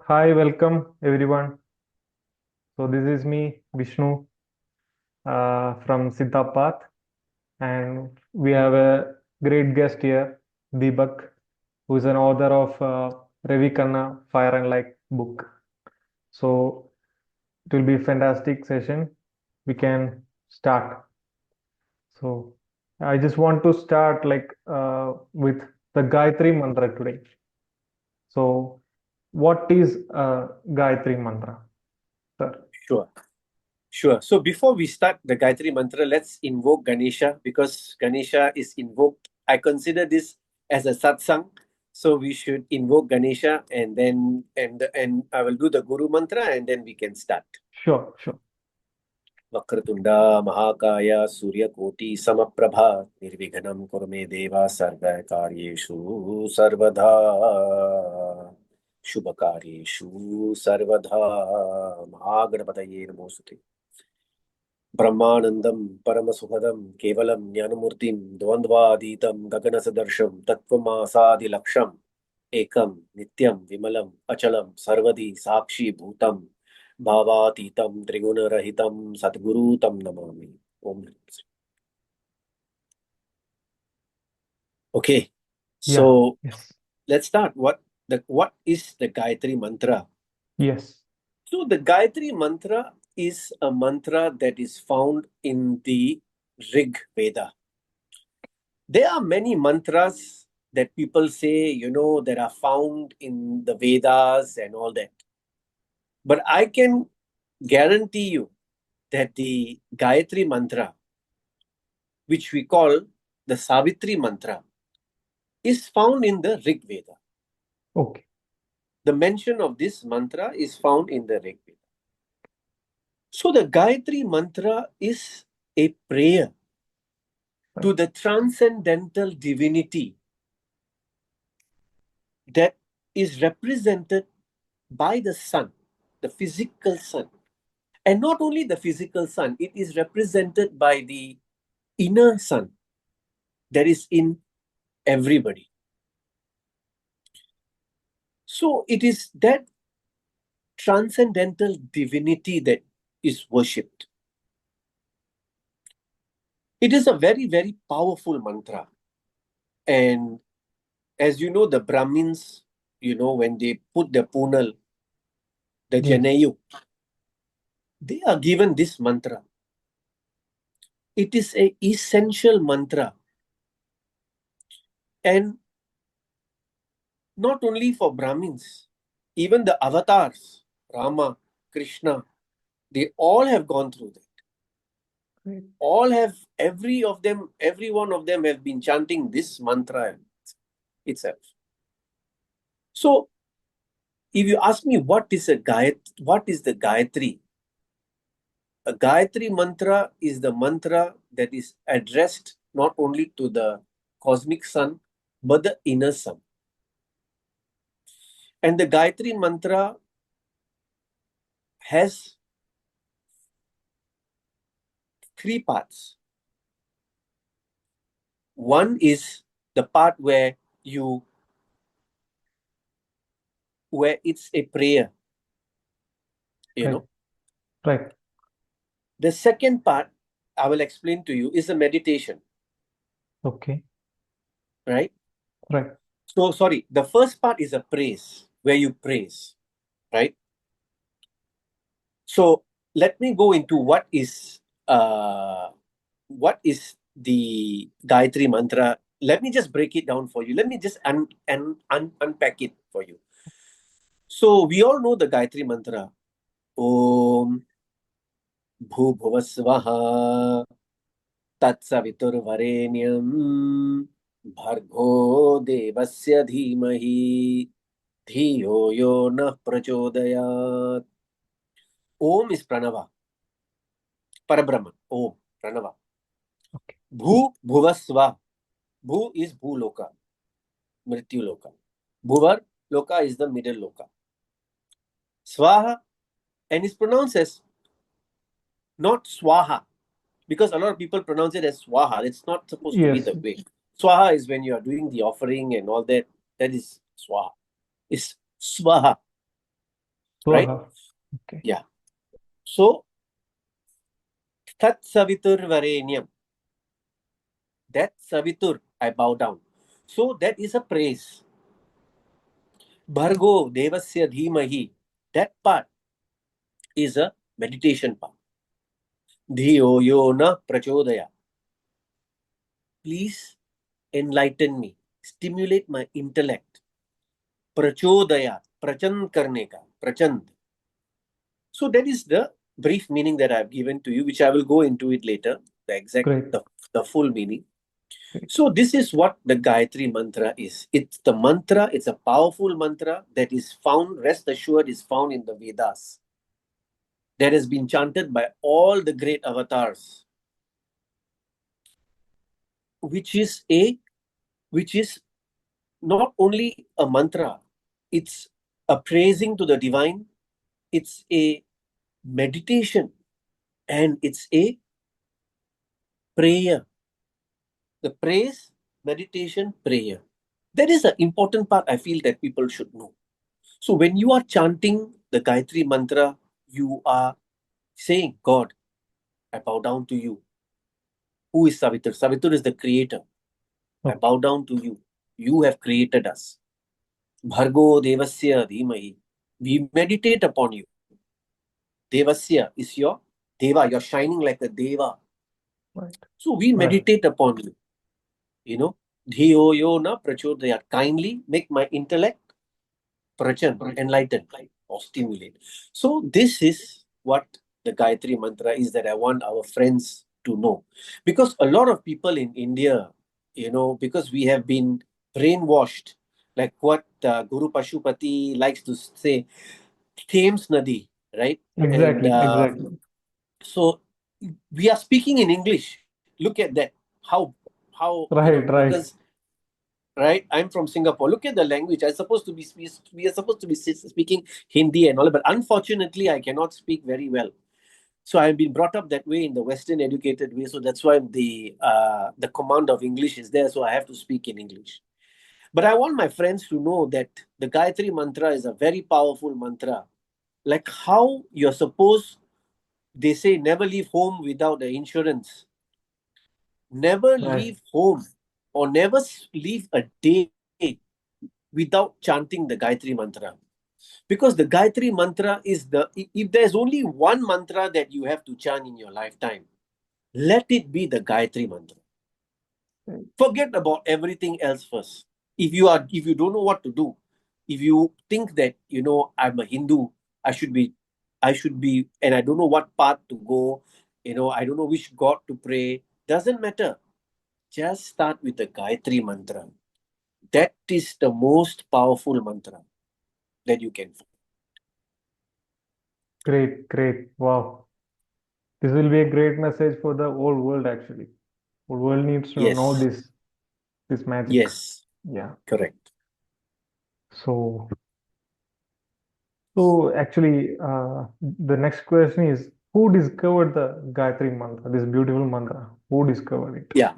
Hi, welcome everyone. So this is me, Vishnu, from Sidha, and we have a great guest here, Deepak, who is an author of Ravi Khanna Fire and Light book. So it will be a fantastic session. We can start. So I just want to start with the Gayatri Mantra today. So what is Gayatri Mantra, sir? Sure. Sure. So before we start the Gayatri Mantra, let's invoke Ganesha because Ganesha is invoked. I consider this as a satsang. So we should invoke Ganesha and I will do the Guru Mantra and then we can start. Sure, sure. Vakratunda Mahakaya Surya Koti Samaprabha Nirvighanam Kurme Deva Sarva Karyeshu Sarvadha Shubhakaryeshu Sarvadha Mahaganapataye Namosute Brahmanandam Paramasukadam Kevalam Jnanamurtim Dvandvadhitam Gaganasadarsham Tattvamāsādi Laksham Ekam Nityam Vimalam Achalam Sarvadi Sakshi Bhutam Bhavatitam Triguna-rahitam Satguru Tam Namami. Om Namaste. Okay, so Yes. let's start. What is the Gayatri Mantra? Yes. So the Gayatri Mantra is a mantra that is found in the Rig Veda. There are many mantras that people say, that are found in the Vedas and all that. But I can guarantee you that the Gayatri Mantra, which we call the Savitri Mantra, is found in the Rig Veda. Okay. The mention of this mantra is found in the Rig Veda. So the Gayatri Mantra is a prayer to the transcendental divinity that is represented by the sun, the physical sun. And not only the physical sun, it is represented by the inner sun that is in everybody. So it is that transcendental divinity that is worshipped. It is a very, very powerful mantra. And as you know, the Brahmins, when they put the punal, the Janayu, they are given this mantra. It is an essential mantra. And not only for Brahmins, even the avatars, Rama, Krishna, they all have gone through that. All have, every one of them have been chanting this mantra itself. So, if you ask me what is the Gayatri? A Gayatri mantra is the mantra that is addressed not only to the cosmic sun, but the inner sun. And the Gayatri mantra has 3 parts. One is the part where it's a prayer, Right. The second part, I will explain to you, is a meditation. Okay. Right? Right. So, sorry, the first part is a praise, where you praise, right? So, let me go into what is the Gayatri Mantra. Let me just break it down for you. Let me just unpack it for you. So, we all know the Gayatri Mantra. Om Bhuvasvaha Tatsaviturvarenyam Bhargo Devasya Dhimahi Dhiyo Yo Nah Prachodayat. Om is Pranava. Parabrahman. Om. Pranava. Okay. Bhuvasva. Bhu is Bhuloka. Mrityu Loka. Bhuvar Loka is the middle Loka. Swaha, and is pronounced as not Swaha, because a lot of people pronounce it as Swaha. It's not supposed to be the way. Swaha is when you are doing the offering and all that. That is Swaha. It's Swaha. right? Swaha. Okay. Yeah. So, Tat Savitur Varenyam. That Savitur, I bow down. So, that is a praise. Bhargo Devasya Dhimahi. That part is a meditation part. Dhiyo yo na prachodaya. Please enlighten me. Stimulate my intellect. Prachodaya. Prachand karne ka. Prachand. So that is the brief meaning that I've given to you, which I will go into it later, the exact, Great. the full meaning. Great. So this is what the Gayatri Mantra is. It's the mantra, it's a powerful mantra that is found, rest assured, is found in the Vedas. That has been chanted by all the great avatars. Which is not only a mantra, it's a praising to the divine, it's a meditation, and it's a prayer. The praise, meditation, prayer. That is an important part I feel that people should know. So when you are chanting the Gayatri Mantra, you are saying, God, I bow down to you. Who is Savitur? Savitur is the creator. I Okay. bow down to you. You have created us. Bhargo Devasya Dhimahi. We meditate upon you. Devasya is your Deva. You're shining like a Deva. Right. So we Right. meditate upon you. You know, Dhiyo yo na prachodaya. Kindly make my intellect prachan, enlighten, or stimulate. So this is what the Gayatri Mantra is that I want our friends to know. Because a lot of people in India, because we have been brainwashed, like what Guru Pashupati likes to say, Thames Nadi, right? And Exactly. Exactly. so we are speaking in English. Look at that. How Right. Right. because right, I'm from Singapore. Look at the language. We are supposed to be speaking Hindi and all, but unfortunately, I cannot speak very well. So I've been brought up that way in the Western educated way. So that's why the command of English is there. So I have to speak in English. But I want my friends to know that the Gayatri Mantra is a very powerful mantra. Like how you're supposed, they say, never leave home without the insurance. Never Right. leave home or never leave a day without chanting the Gayatri Mantra. Because the Gayatri Mantra is if there's only one mantra that you have to chant in your lifetime, let it be the Gayatri Mantra. Right. Forget about everything else first. If you don't know what to do, if you think that, I'm a Hindu, I should be, and I don't know what path to go, I don't know which God to pray, doesn't matter. Just start with the Gayatri Mantra. That is the most powerful mantra that you can find. Great. Great. Wow. This will be a great message for the whole world actually. The world needs to know Yes. this magic. Yes. Yeah. Correct. So actually the next question is who discovered the Gayatri Mantra, this beautiful mantra? Who discovered it? Yeah.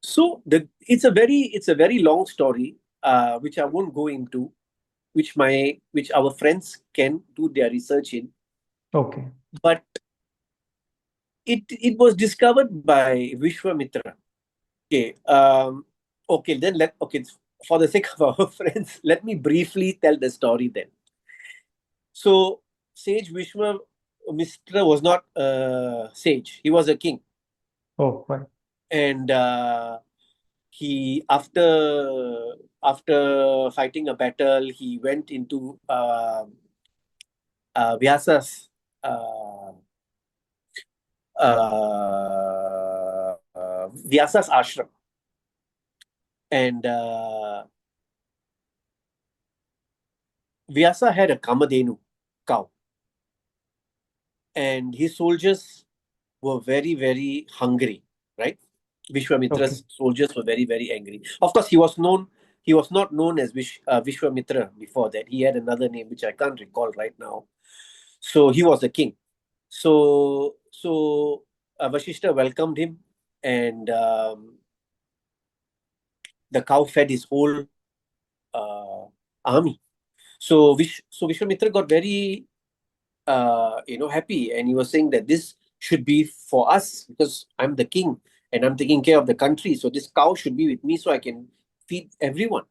So it's a very long story, which I won't go into, which our friends can do their research in. Okay. But it was discovered by Vishwamitra. Okay. Okay. Then for the sake of our friends, let me briefly tell the story then. So Sage Vishwamitra was not a sage; he was a king, Oh, fine. and he after fighting a battle, he went into Vyasa's Vyasa's ashram, and Vyasa had a Kamadhenu cow, and his soldiers were very, very hungry, right? Okay. Vishwamitra's soldiers were very, very angry. Of course, he was not known as Vishwamitra before that. He had another name, which I can't recall right now. So he was a king. So Vashishta welcomed him, and the cow fed his whole uh, army. So Vishwamitra got very happy, and he was saying that this should be for us because I'm the king and I'm taking care of the country. So this cow should be with me so I can feed everyone.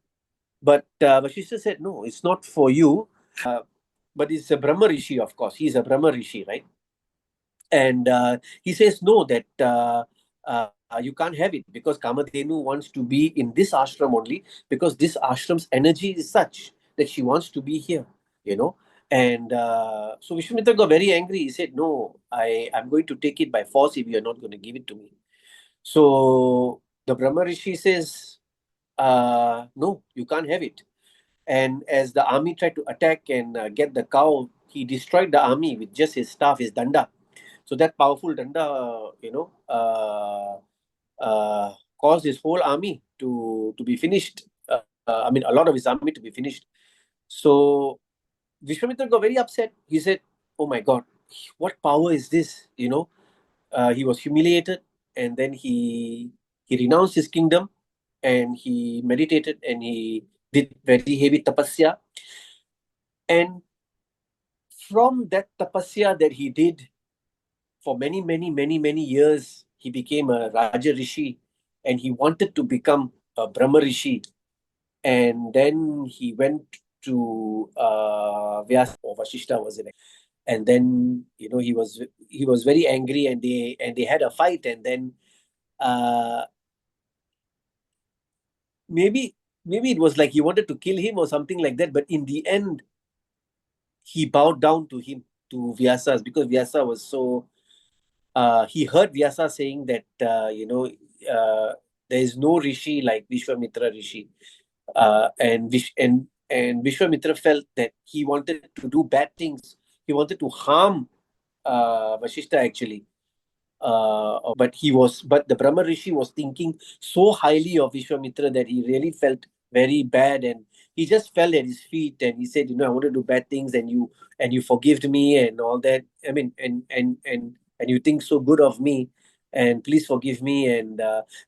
But Vasishtha said, no, it's not for you. But it's a Brahma Rishi, of course. He's a Brahma Rishi, right? And he says, no, that you can't have it because Kamadhenu wants to be in this ashram only because this ashram's energy is such that she wants to be here, you know. And so Vishwamitra got very angry. He said, no, I'm going to take it by force if you're not going to give it to me. So the Brahma Rishi says, no, you can't have it. And as the army tried to attack and get the cow, he destroyed the army with just his staff, his danda. So that powerful danda, caused his whole army to be finished. I mean, a lot of his army to be finished. So Vishwamitra got very upset. He said, "Oh my God, what power is this?" He was humiliated, and then he renounced his kingdom, and he meditated, and he did very heavy tapasya. And from that tapasya that he did for many, many, many, many years, he became a Raja Rishi, and he wanted to become a Brahma Rishi. And then he went to Vyasa or Vasishta, was it? And then he was very angry, and they had a fight, and then uh, maybe it was like he wanted to kill him or something like that. But in the end, he bowed down to him, to Vyasa, because Vyasa was so. He heard Vyasa saying that there is no rishi like Vishwamitra Rishi, and Vishwamitra felt that he wanted to do bad things. He wanted to harm Vasishta actually. But the Brahma Rishi was thinking so highly of Vishwamitra that he really felt very bad, and he just fell at his feet and he said, I want to do bad things, and you forgived me and all that. I mean, and you think so good of me, and please forgive me. And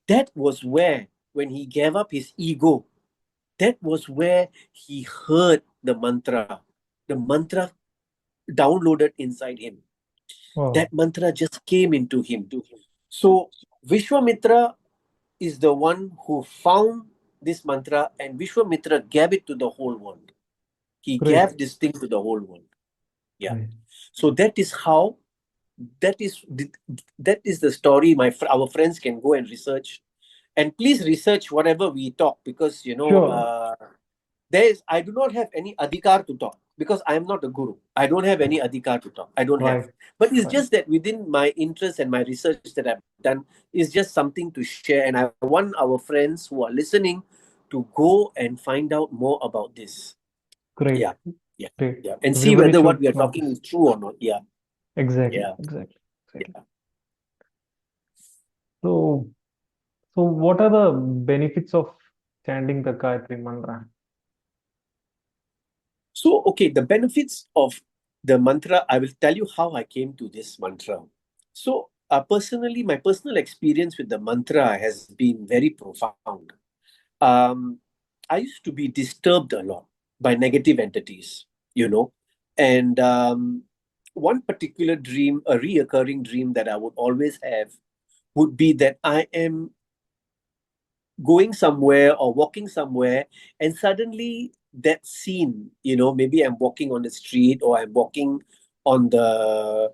that was where, when he gave up his ego, that was where he heard the mantra. The mantra downloaded inside him. Wow. That mantra just came into him. So Vishwamitra is the one who found this mantra, and Vishwamitra gave it to the whole world. He Great. gave this thing to the whole world. Yeah. Great. So that is how, that is that is the story. Our friends can go and research, and please research whatever we talk, because Sure. I do not have any adhikar to talk because I am not a guru. I don't have any adhikar to talk. I don't have. Right. But it's Right. just that within my interest and my research that I've done is just something to share. And I want our friends who are listening to go and find out more about this. Great. Yeah. Yeah. Great. Yeah. And see Everybody whether what should we are know talking this. is true or not. Yeah. Exactly. Yeah. Exactly. Exactly. Yeah. So, so what are the benefits of chanting the Gayatri Mantra? So, okay, the benefits of the mantra, I will tell you how I came to this mantra. So, personally, my personal experience with the mantra has been very profound. Um, I used to be disturbed a lot by negative entities, you know, and one particular dream, a reoccurring dream that I would always have, would be that I am going somewhere or walking somewhere, and suddenly that scene, maybe I'm walking on the street, or I'm walking on the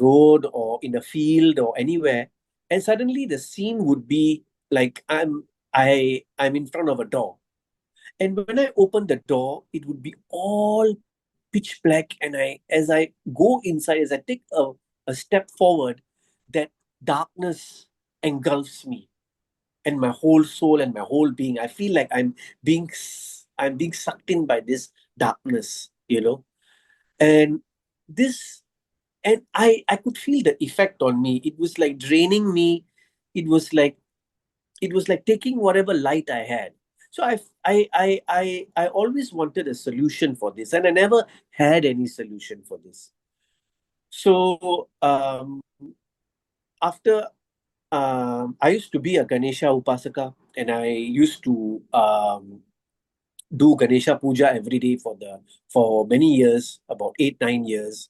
road, or in a field, or anywhere, and suddenly the scene would be like I'm in front of a door, and when I open the door, it would be all pitch black, and as I go inside, as I take a step forward, that darkness engulfs me, and my whole soul and my whole being. I feel like I'm being sucked in by this darkness, and this and I could feel the effect on me. It was like draining me. It was like taking whatever light I had. So I always wanted a solution for this, and I never had any solution for this. So after I used to be a Ganesha Upasaka, and I used to do Ganesha Puja every day for many years, about 8, 9 years.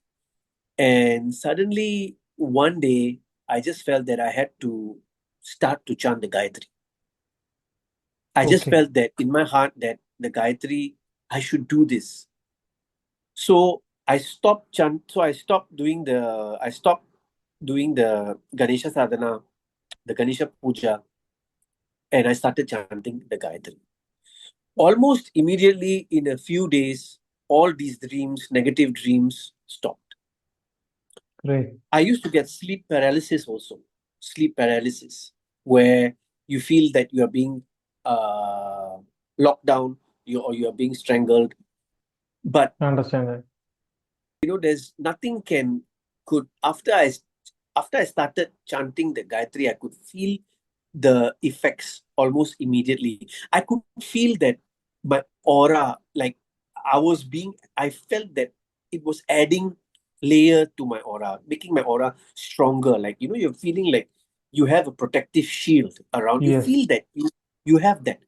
And suddenly, one day, I just felt that I had to start to chant the Gayatri. I just Okay. felt that in my heart that the Gayatri, I should do this. So I stopped doing the Ganesha sadhana, the Ganesha puja, and I started chanting the Gayatri. Almost immediately, in a few days, all these dreams, negative dreams, stopped. Great. I used to get sleep paralysis also. Sleep paralysis, where you feel that you are being locked down, or you are being strangled. But I understand that. there's nothing could after I started chanting the Gayatri, I could feel the effects almost immediately. I could feel that my aura, like I felt that it was adding layer to my aura, making my aura stronger. Like, you're feeling like you have a protective shield around. You Yes. feel that you have that.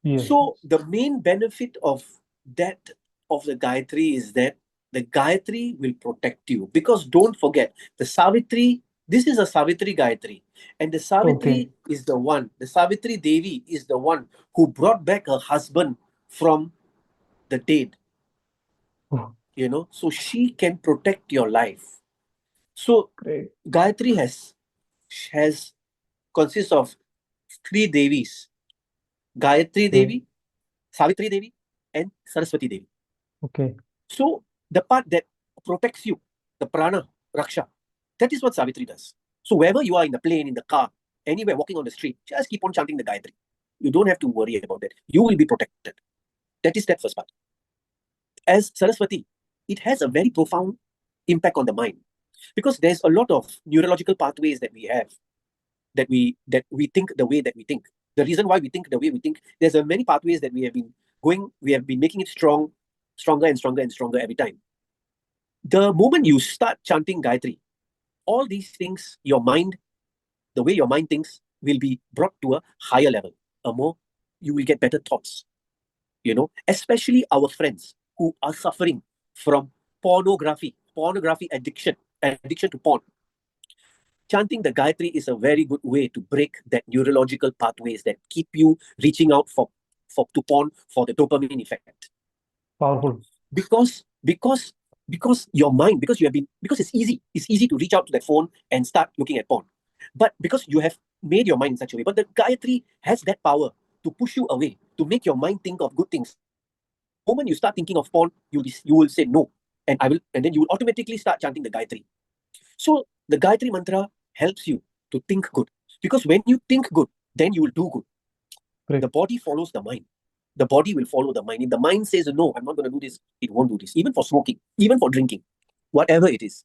Yes. So the main benefit of that of the Gayatri is that the Gayatri will protect you. Because don't forget, the Savitri, this is a Savitri Gayatri. And the Okay. The Savitri Devi is the one who brought back her husband from the dead. Oh, So she can protect your life. So great. Gayatri has consists of three Devis: Gayatri Okay. Devi, Savitri Devi, and Saraswati Devi. Okay. So the part that protects you, the prana, raksha, that is what Savitri does. So wherever you are, in the plane, in the car, anywhere, walking on the street, just keep on chanting the Gayatri. You don't have to worry about that. You will be protected. That is that first part. As Saraswati, it has a very profound impact on the mind, because there's a lot of neurological pathways that we have, that we think the way that we think. The reason why we think the way we think, there's a many pathways that we have been making it stronger and stronger and stronger every time. The moment you start chanting Gayatri, all these things, the way your mind thinks, will be brought to a higher level. You will get better thoughts. Especially our friends who are suffering from pornography addiction to porn. Chanting the Gayatri is a very good way to break that neurological pathways that keep you reaching out to porn for the dopamine effect. Powerful. Because your mind, because it's easy to reach out to that phone and start looking at porn. But because you have made your mind in such a way, but the Gayatri has that power to push you away, to make your mind think of good things. The moment you start thinking of porn, you will say no, and then you will automatically start chanting the Gayatri. So the Gayatri mantra helps you to think good, because when you think good, then you will do good. Great. The body follows the mind. The body will follow the mind. If the mind says, no, I'm not going to do this, it won't do this. Even for smoking, even for drinking, whatever it is.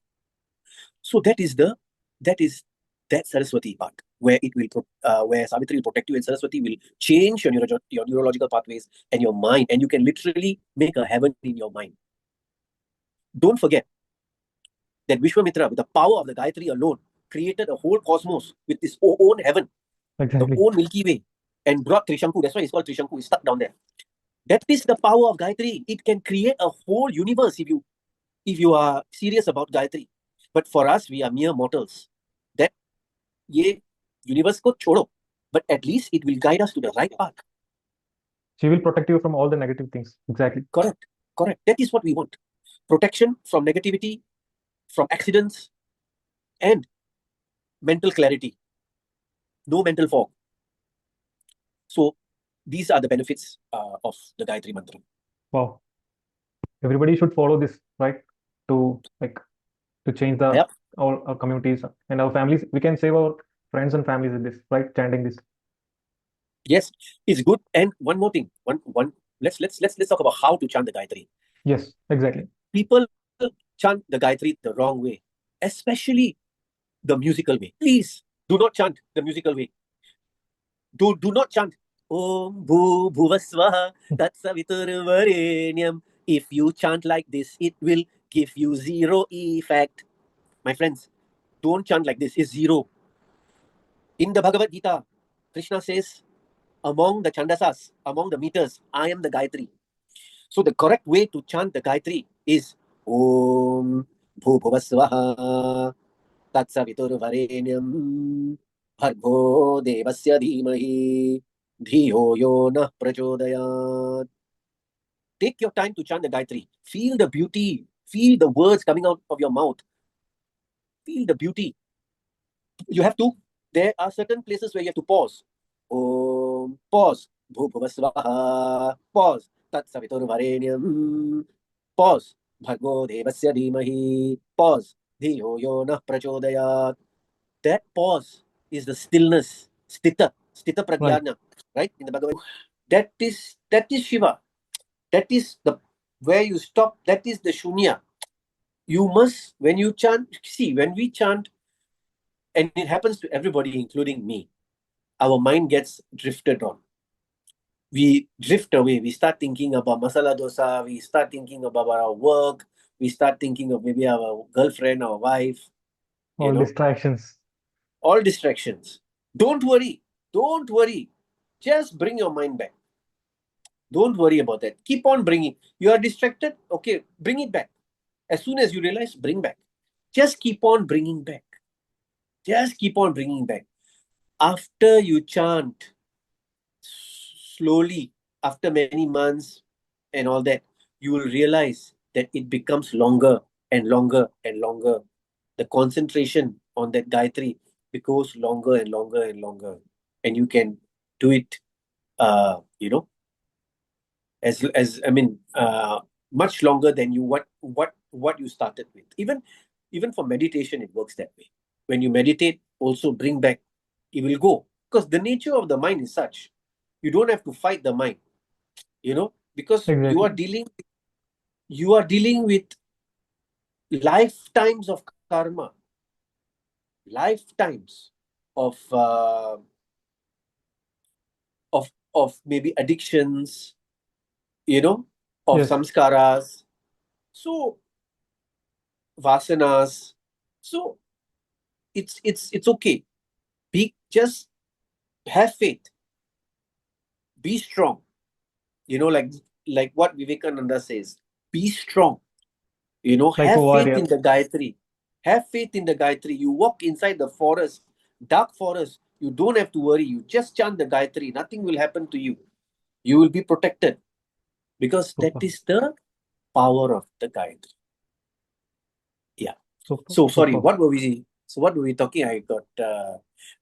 So that is that Saraswati part, where where Savitri will protect you, and Saraswati will change your neurological pathways and your mind, and you can literally make a heaven in your mind. Don't forget that Vishwamitra, with the power of the Gayatri alone, created a whole cosmos with his own heaven, Exactly. the own Milky Way, and brought Trishanku. That's why it's called Trishanku. It's stuck down there. That is the power of Gayatri. It can create a whole universe if you are serious about Gayatri. But for us, we are mere mortals. That ye universe ko chodo. But at least it will guide us to the right path. She will protect you from all the negative things. Exactly. Correct. That is what we want. Protection from negativity, from accidents, and mental clarity. No mental fog. So these are the benefits of the Gayatri Mantra. Wow. Everybody should follow this, right? To change Yep. our communities and our families. We can save our friends and families with this, right? Chanting this. Yes, it's good. And one more thing. Let's talk about how to chant the Gayatri. Yes, exactly. People chant the Gayatri the wrong way, especially the musical way. Please do not chant the musical way. Do not chant Om Bhu Bhuvasvaha Tat Saviturvarenyam. If you chant like this, it will give you zero effect. My friends, don't chant like this. It's zero. In the Bhagavad Gita, Krishna says, among the Chandasas, among the meters, I am the Gayatri. So the correct way to chant the Gayatri is Om भूभुवस्वः तत्सवितुर्वरेण्यं भर्गो देवस्य धीमहि धियो यो नः प्रचोदयात्. Take your time to chant the Gayatri. Feel the beauty. Feel the words coming out of your mouth. Feel the beauty. You have to, there are certain places where you have to pause. Pause. Bhubhuvasvaha. Pause. Tat saviturvarenyam. Pause. Bhargo devasya dhimahi. Pause. Dhiyo yo nah prachodayat. That pause is the stillness. Stita Right. pragyana. Right? In the Bhagavad. That is Shiva. That is the where you stop. That is the shunya. You must, when you chant, see, when we chant, and it happens to everybody, including me, our mind gets drifted on. We drift away. We start thinking about masala dosa. We start thinking about our work. We start thinking of maybe our girlfriend, our wife, All distractions. all distractions. Don't worry. Don't worry. Just bring your mind back. Don't worry about that. Keep on bringing. You are distracted? Okay, bring it back. As soon as you realize, bring back. Just keep on bringing back. Just keep on bringing back. After you chant, slowly, after many months and all that, you will realize that it becomes longer and longer and longer. The concentration on that Gayatri becomes longer and longer and longer. And you can do it, as I mean, much longer than you what you started with. Even for meditation, it works that way. When you meditate, also bring back, it will go, because the nature of the mind is such. You don't have to fight the mind, because you are Exactly. dealing with lifetimes of karma, lifetimes of maybe addictions, of Yes. samskaras, so vasanas. So it's okay. Just have faith. Be strong. Like what Vivekananda says. Be strong. Like a Have faith in warrior. the Gayatri. Have faith in the Gayatri. You walk inside the forest, dark forest. You don't have to worry. You just chant the Gayatri. Nothing will happen to you. You will be protected, because that Super. is the power of the Gayatri. Yeah. Super. So sorry, Super. what were we talking? I got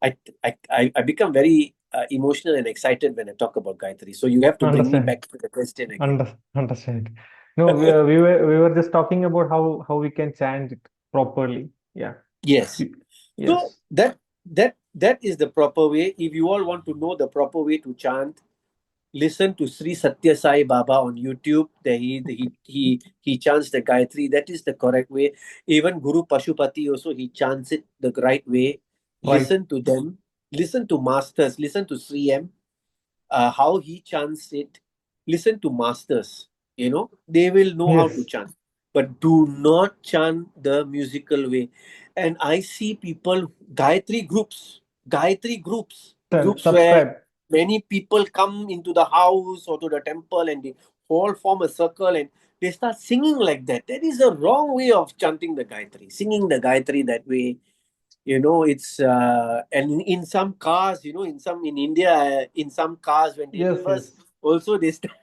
I become very emotional and excited when I talk about Gayatri. So you have to bring me Understand. back to the question again. Understand. No, we were just talking about how we can chant it properly. Yeah. Yes. Y- So Yes. that is the proper way. If you all want to know the proper way to chant, listen to Sri Satya Sai Baba on YouTube. That he chants the Gayatri. That is the correct way. Even Guru Pashupati also, he chants it the right way. Right. Listen to them. Listen to masters. Listen to Sri M. How he chants it. Listen to masters. They will know how to Yes. chant. But do not chant the musical way. And I see people, Gayatri groups where Subscribe. many people come into the house or to the temple, and they all form a circle and they start singing like that. That is the wrong way of chanting the Gayatri. Singing the Gayatri that way, it's and in some cars, in India, in some cars when they Yes. reverse, Yes. also they start.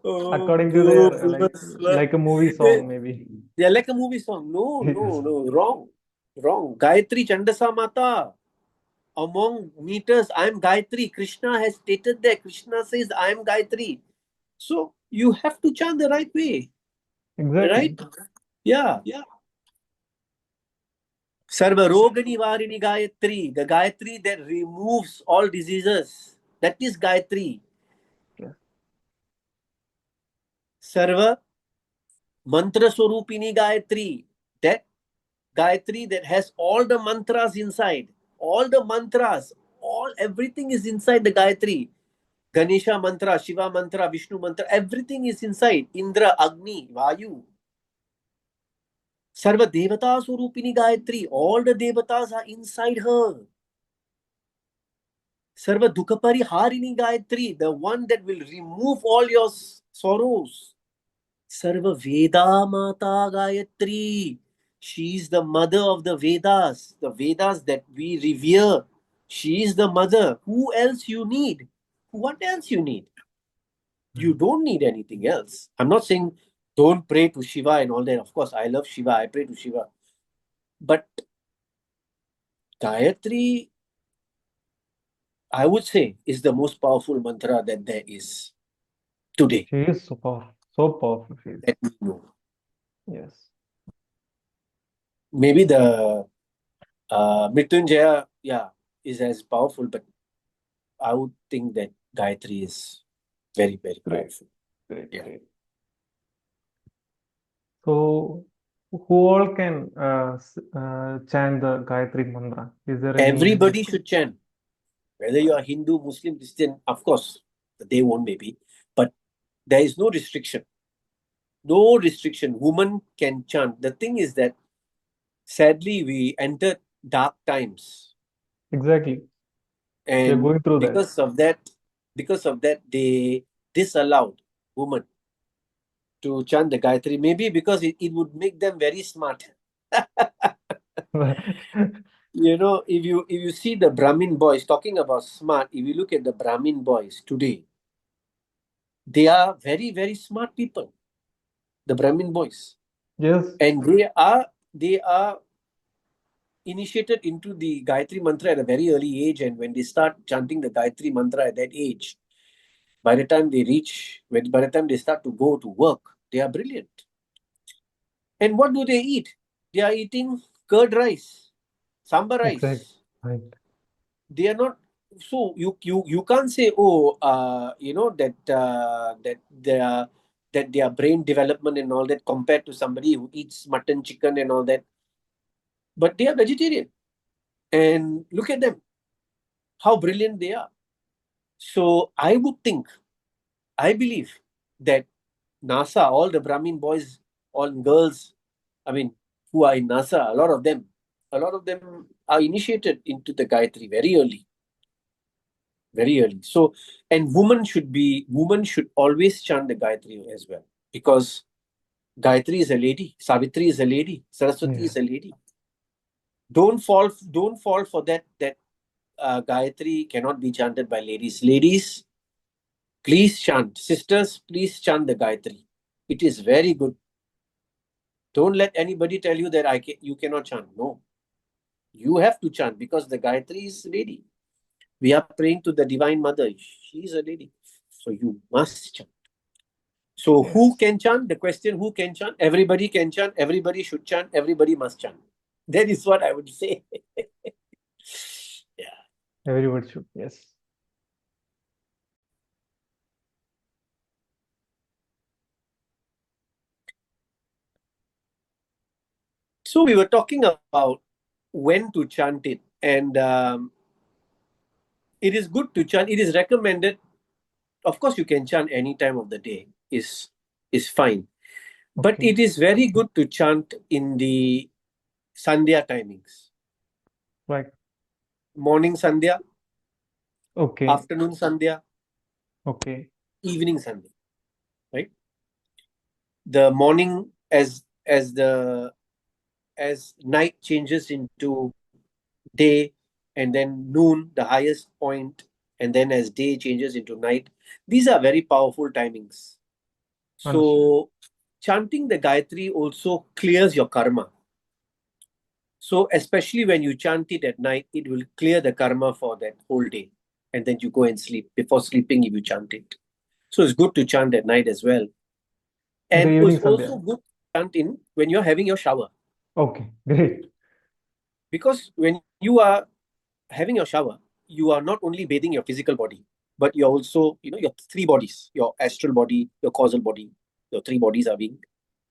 Oh, According to go their reverse. like a movie song maybe. They're like a movie song. No, no, Yes. no, wrong. Gayatri Chandasa Mata. Among meters, I am Gayatri. Krishna has stated that. Krishna says, I am Gayatri. So you have to chant the right way, right? Exactly. Yeah. Sarva Roga Nivarini Gayatri, the Gayatri that removes all diseases. That is Gayatri. Yes. Sarva Mantra Swarupini Gayatri, that Gayatri that has all the mantras inside. All the mantras, everything is inside the Gayatri. Ganesha mantra, Shiva mantra, Vishnu mantra, everything is inside. Indra, Agni, Vayu. Sarva Devata Swarupini Gayatri, all the devatas are inside her. Sarva Dukapari Harini Gayatri, the one that will remove all your sorrows. Sarva Veda Mata Gayatri. She is the mother of the Vedas that we revere. She is the mother. Who else you need? What else you need? You don't need anything else. I'm not saying don't pray to Shiva and all that. Of course, I love Shiva. I pray to Shiva. But Gayatri, I would say, is the most powerful mantra that there is today. She is so powerful. She is. That we know. Yes. Maybe the Mrityunjaya, yeah, is as powerful, but I would think that Gayatri is very, very Great. powerful. Great. Yeah. Great. So, who all can chant the Gayatri Mantra? Is there any Everybody limit? should chant. Whether you are Hindu, Muslim, Christian, of course, they won't maybe, but there is no restriction. No restriction. Women can chant. The thing is that sadly we entered dark times, Exactly. We are and going through that. because of that, they disallowed women to chant the Gayatri. Maybe because it would make them very smart. You know, if you see the Brahmin boys talking about smart, if you look at the Brahmin boys today, they are very, very smart people. The Brahmin boys, Yes. and they are initiated into the Gayatri Mantra at a very early age, and when they start chanting the Gayatri Mantra at that age, by the time they start to go to work, they are brilliant. And what do they eat? They are eating curd rice, sambar Exactly. rice. Right. They are not. So you can't say, oh, that their brain development and all that compared to somebody who eats mutton, chicken, and all that. But they are vegetarian, and look at them, how brilliant they are. So I believe that NASA, all the Brahmin boys, all girls, I mean, who are in NASA, a lot of them are initiated into the Gayatri very early. Very early. So, and women should always chant the Gayatri as well, because Gayatri is a lady, Savitri is a lady, Saraswati Yeah. is a lady. Don't fall for that Gayatri cannot be chanted by ladies. Ladies, please chant. Sisters, please chant the Gayatri. It is very good. Don't let anybody tell you that you cannot chant. No, you have to chant because the Gayatri is lady. We are praying to the Divine Mother. She is a lady, so you must chant. So who Yes. can chant? The question: who can chant? Everybody can chant. Everybody should chant. Everybody must chant. That is what I would say. Yeah. Everybody should. Yes. So we were talking about when to chant it, and it is good to chant. It is recommended. Of course, you can chant any time of the day. Is fine, but Okay. it is very good to chant in the Sandhya timings. Right. Morning Sandhya, Okay. afternoon Sandhya, Okay. evening Sandhya. Right. The morning as night changes into day, and then noon, the highest point, and then as day changes into night. These are very powerful timings. Understood. So chanting the Gayatri also clears your karma. So especially when you chant it at night, it will clear the karma for that whole day. And then you go and sleep. Before sleeping, if you chant it. So it's good to chant at night as well. In the And evening, it's also Sandhya. good to chant in when you're having your shower. Okay. Great. Because when you are having your shower, you are not only bathing your physical body, but you're also, your three bodies, your astral body, your causal body, your three bodies are being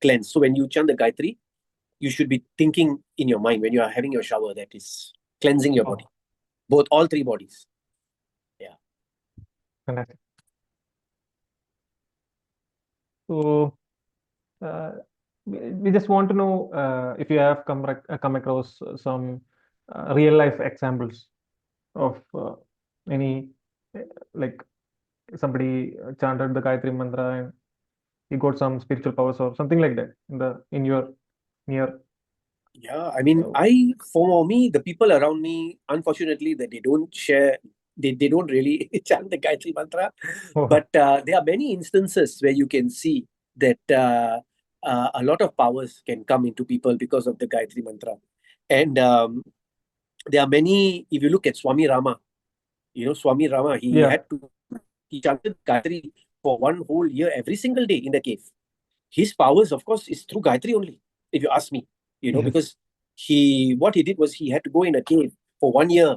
cleansed. So when you chant the Gayatri, you should be thinking in your mind when you are having your shower that is cleansing your body, all three bodies. Yeah. Fantastic. So, uh, we just want to know if you have come across some real life examples of any like somebody chanted the Gayatri Mantra he got some spiritual powers or something like that in your near. Yeah, I mean, Oh, for me, the people around me, unfortunately, that they don't share, they don't really chant the Gayatri Mantra. oh, But there are many instances where you can see that a lot of powers can come into people because of the Gayatri Mantra. And there are many, if you look at Swami Rama, Swami Rama, yeah. he chanted Gayatri for one whole year, every single day in the cave. His powers, of course, is through Gayatri only, if you ask me, Yes. because what he did was he had to go in a cave for 1 year,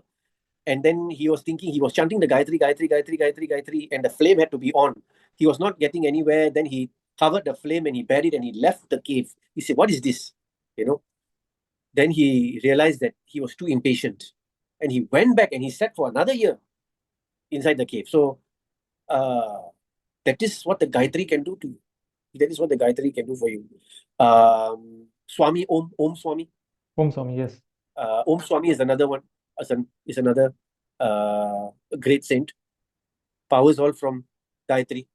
and then he was thinking, he was chanting the Gayatri, Gayatri, Gayatri, Gayatri, Gayatri, and the flame had to be on. He was not getting anywhere. Then he covered the flame and he buried and he left the cave. He said, "What is this?" You know. Then he realized that he was too impatient, and he went back and he sat for another year inside the cave. So uh, that is what the Gayatri can do to you. That is what the Gayatri can do for you. Swami Om Swami. Om Swami, yes. Om Swami is another one. Is another great saint. Powers all from Gayatri.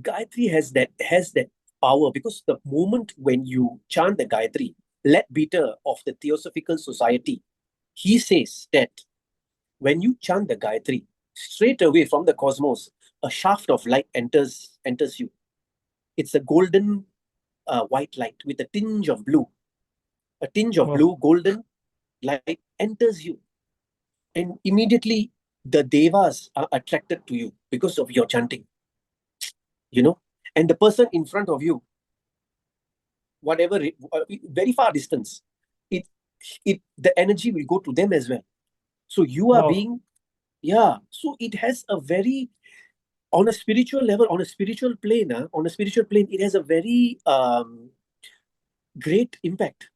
Gayatri has that power because the moment when you chant the Gayatri, let Beater of the Theosophical Society, he says that when you chant the Gayatri, straight away from the cosmos, a shaft of light enters you. It's a golden white light with a tinge of blue. A tinge of Oh, blue, golden light enters you. And immediately the devas are attracted to you because of your chanting, you know. And the person in front of you, whatever, very far distance, it, the energy will go to them as well. So you are wow. being, yeah. So it has a very, on a spiritual level, on a spiritual plane, it has a very great impact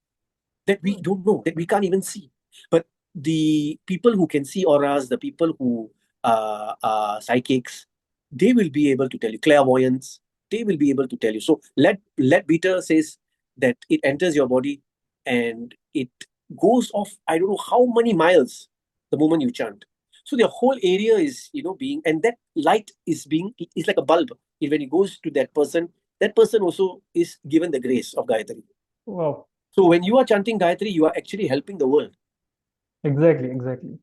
that we don't know, that we can't even see. But the people who can see auras, the people who are psychics, they will be able to tell you. Clairvoyants, they will be able to tell you. So let Beater says that it enters your body and it goes off, I don't know how many miles the moment you chant. So the whole area is, being, and that light is like a bulb. When it goes to that person also is given the grace of Gayatri. Wow. So when you are chanting Gayatri, you are actually helping the world. Exactly, exactly.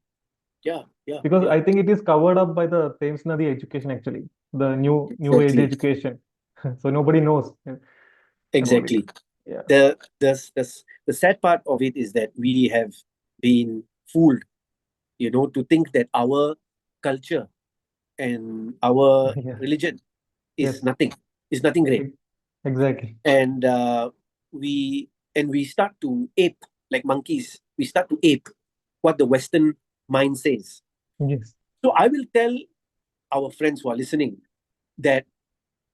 Yeah, yeah, Because yeah. I think it is covered up by the Thames Nadi education actually, the new age Exactly, education. So nobody knows about it. exactly. Yeah. The sad part of it is that we have been fooled, to think that our culture and our Yeah. religion is Yes. nothing, great, e- Exactly. and we start to ape like monkeys. We start to ape what the Western mind says. Yes. So I will tell our friends who are listening that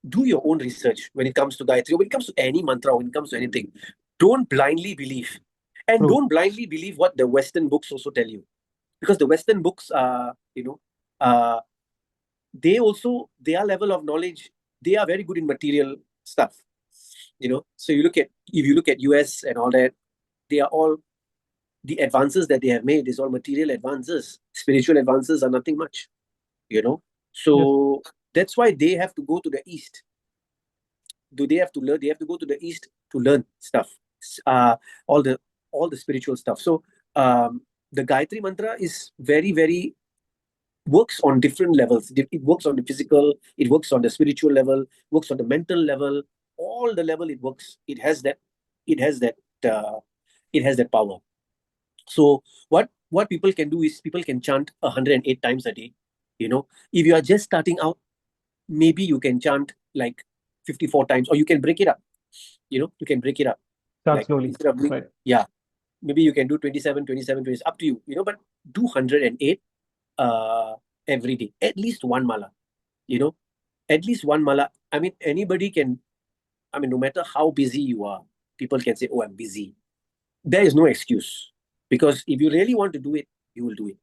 do your own research when it comes to Gayatri, or when it comes to any mantra, or when it comes to anything. Don't blindly believe. And True. don't blindly believe what the Western books also tell you. Because the Western books are, uh, their level of knowledge, they are very good in material stuff. So if you look at US and all that, they are all, the advances that they have made is all material advances. Spiritual advances are nothing much, you know. Yes. So that's why they have to go to the East. Do they have to learn? They have to go to the East to learn stuff, uh, all the spiritual stuff. So the Gayatri Mantra is very, very, works on different levels. It works on the physical, it works on the spiritual level, works on the mental level, all the level it works. It has that, uh, it has that power. So what people can do is people can chant 108 times a day. If you are just starting out, maybe you can chant like 54 times, or you can break it up. You can break it up. Start Like slowly. instead of doing, Right. yeah, maybe you can do 27, 27, 20, up to you. But do 108 uh every day, at least one mala. You know, at least one mala. I mean, anybody can. I mean, no matter how busy you are, people can say, "Oh, I'm busy." There is no excuse, because if you really want to do it, you will do it.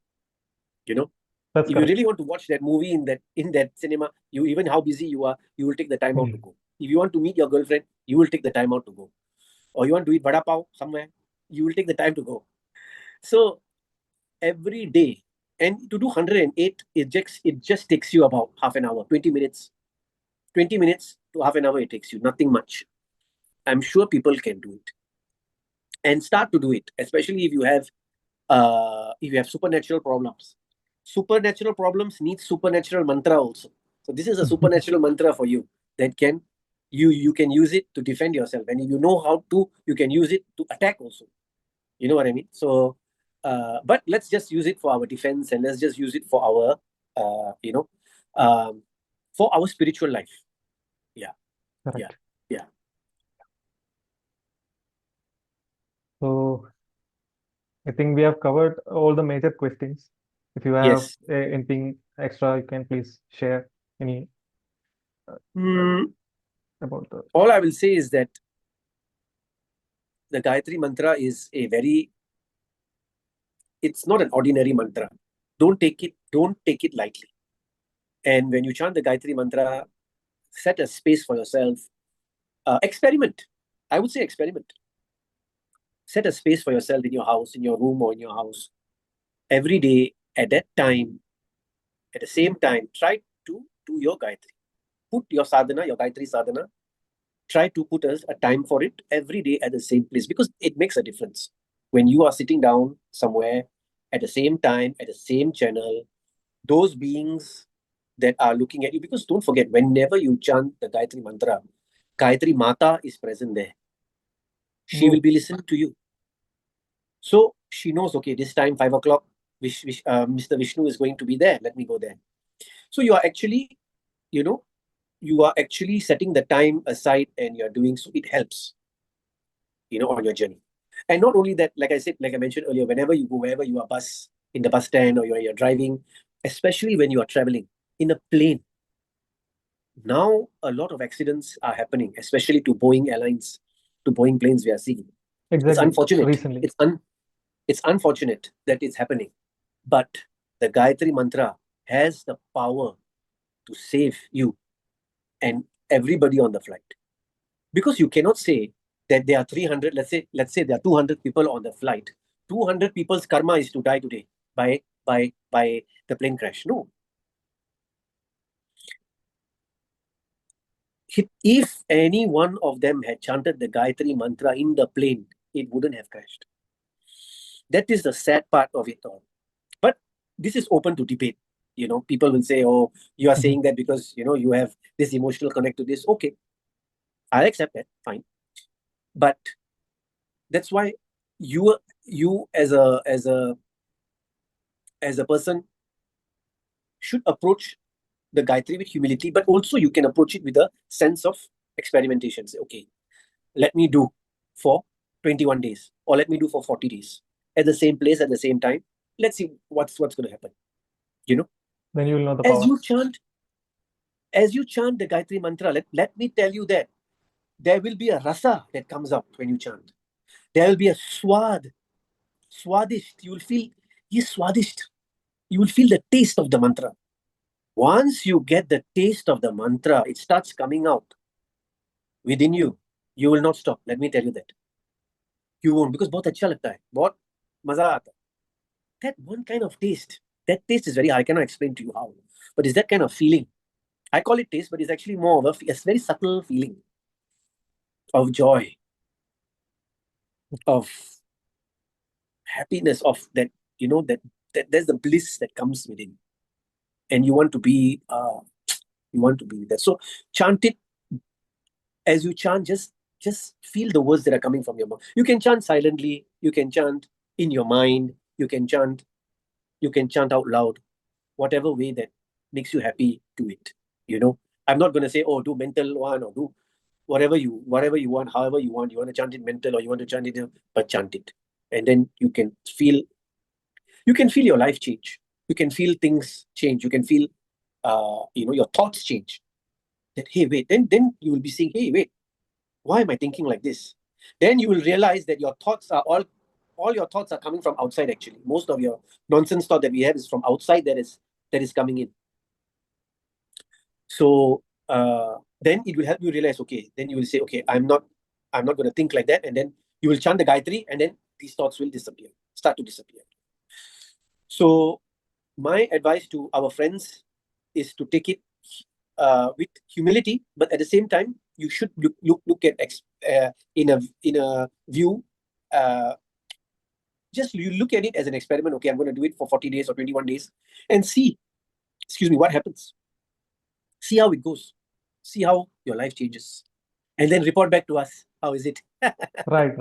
You know, That's if you correct. really want to watch that movie in that cinema, you, even how busy you are, you will take the time out to Mm. go. If you want to meet your girlfriend, you will take the time out to go. Or you want to eat vada pav somewhere, you will take the time to go. So every day, and to do 108, it just takes you about half an hour, 20 minutes. 20 minutes to half an hour it takes you, nothing much. I'm sure people can do it. And start to do it, especially if you have supernatural problems. Supernatural problems need supernatural mantra also. So this is a supernatural mantra for you that you can use it to defend yourself. And if you know how to, you can use it to attack also. You know what I mean? So, but let's just use it for our defense, and let's just use it for our, for our spiritual life. Yeah. Correct. Yeah. So I think we have covered all the major questions. If you have Yes. anything extra, you can please share any about the. All I will say is that the Gayatri Mantra is it's not an ordinary mantra. Don't take it lightly. And when you chant the Gayatri Mantra, set a space for yourself. Experiment. I would say experiment. Set a space for yourself in your house, in your room, or in your house. Every day, at that time, at the same time, try to do your Gayatri. Put your sadhana, your Gayatri sadhana, try to put a time for it every day at the same place, because it makes a difference. When you are sitting down somewhere at the same time, at the same channel, those beings that are looking at you, because don't forget, whenever you chant the Gayatri Mantra, Gayatri Mata is present there. She will be listening to you. So she knows, okay, this time, 5 o'clock, Mr. Vishnu is going to be there. Let me go there. So you are actually, you are actually setting the time aside, and you're doing so. It helps, on your journey. And not only that, like I mentioned earlier, whenever you go, wherever you are in the bus stand, or you're driving, especially when you are traveling in a plane. Now, a lot of accidents are happening, especially to Boeing airlines, to Boeing planes we are seeing. Exactly. It's unfortunate. Recently. It's unfortunate that it's happening. But the Gayatri Mantra has the power to save you and everybody on the flight. Because you cannot say that there are 300, let's say there are 200 people on the flight. 200 people's karma is to die today by the plane crash. No. If any one of them had chanted the Gayatri Mantra in the plane, it wouldn't have crashed. That is the sad part of it all. But this is open to debate. People will say, oh, you are saying that because, you have this emotional connect to this. Okay, I'll accept that. Fine. But that's why you as a person should approach the Gayatri with humility, but also you can approach it with a sense of experimentation. Say, okay, let me do for 21 days, or let me do for 40 days at the same place at the same time. Let's see what's going to happen. Then you will know the power. As you chant the Gayatri Mantra, let me tell you that there will be a rasa that comes out when you chant. There will be a swadhisht. You will feel, swadhisht. You will feel the taste of the mantra. Once you get the taste of the mantra, it starts coming out within you. You will not stop. Let me tell you that. You won't, because बहुत अच्छा लगता है, बहुत मजा आता है. That one kind of taste. That taste is very high. I cannot explain to you how, but it's that kind of feeling. I call it taste, but it's actually more of a very subtle feeling of joy, of happiness, of that, that there's the bliss that comes within, and you want to be with that. So chant it. As you chant, just feel the words that are coming from your mouth. You can chant silently, you can chant in your mind, you can chant out loud. Whatever way that makes you happy, do it. I'm not going to say, oh, do mental one, or do whatever you want, however you want. You want to chant it mental, or you want to chant it, but chant it. And then you can feel your life change. You can feel things change. You can feel, your thoughts change. That, hey, wait, then you will be saying, hey, wait, why am I thinking like this? Then you will realize that your thoughts are all your thoughts are coming from outside. Actually, most of your nonsense thought that we have is from outside, that is coming in. So then it will help you realize, okay, then you will say, okay, I'm not going to think like that. And then you will chant the Gayatri, and then these thoughts will start to disappear. So my advice to our friends is to take it with humility, but at the same time, you should look at in a view. Just you look at it as an experiment. Okay, I'm going to do it for 40 days or 21 days and see, excuse me, what happens. See how it goes. See how your life changes. And then report back to us. How is it? Right.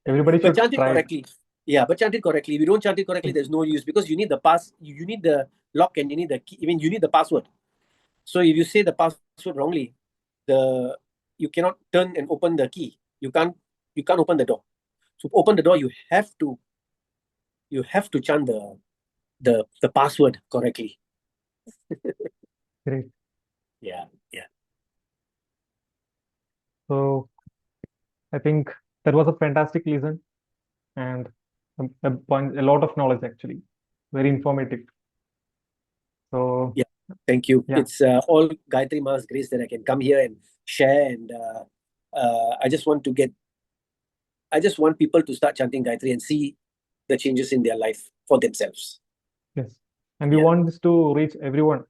Everybody But should chant it try it. correctly. Yeah, but chant it correctly. If you don't chant it correctly, there's no use, because you need the you need the lock, and you need the key. I mean, you need the password. So if you say the password wrongly, you cannot turn and open the key. You can't open the door. To open the door, you have to chant the password correctly. Great. Yeah. So I think that was a fantastic lesson and a lot of knowledge actually. Very informative. So Yeah. Thank you. yeah. It's all Gayatri Ma's grace that I can come here and share, and I just want people to start chanting Gayatri and see the changes in their life for themselves. Yes. And we Yeah. want this to reach everyone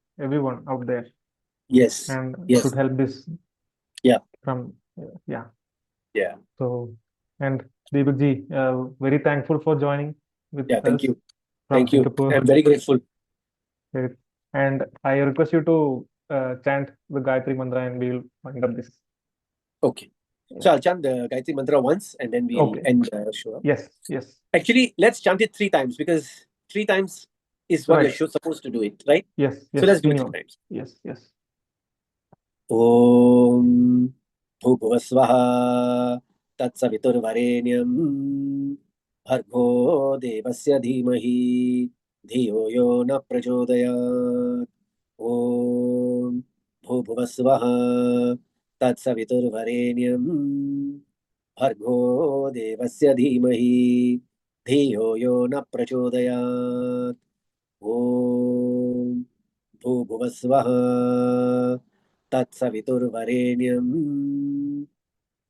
out there, Yes. and Yes. should help this Yeah. from yeah. Yeah. So, and Deepak ji, very thankful for joining with Yeah. Thank us you. from Thank you. Singapore. I'm very grateful. Great. And I request you to chant the Gayatri Mantra and we'll wind up this. Okay. So I'll chant the Gayatri Mantra once, and then we'll Okay. end the show. Yes. Actually, let's chant it 3 times, because 3 times is what Right. you're supposed to do it, right? Yes. So let's do it 3 minimum. times. Yes. Om Bhuvasvaha Tatsavituर्वरेण्यं Bhargo Devasya Dhimahi Dhiyo Yo Na Prachodayat. Om Bhuvasvaha Tatsavituर्वरेण्यं Bhargo Devasya Dhimahi Dhiyo Yo Na Prachodayat. Om Bhuvasvaha Tatsavituर्वरेण्यं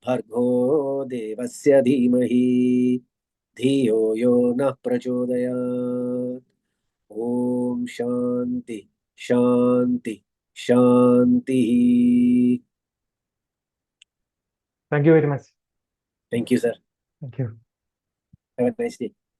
Bhargo Devasya Dhimahi Dhiyo Yo Na Prachodayat. Om Shanti Shanti Shanti. Thank you very much. Thank you, sir. Thank you. Have a nice day.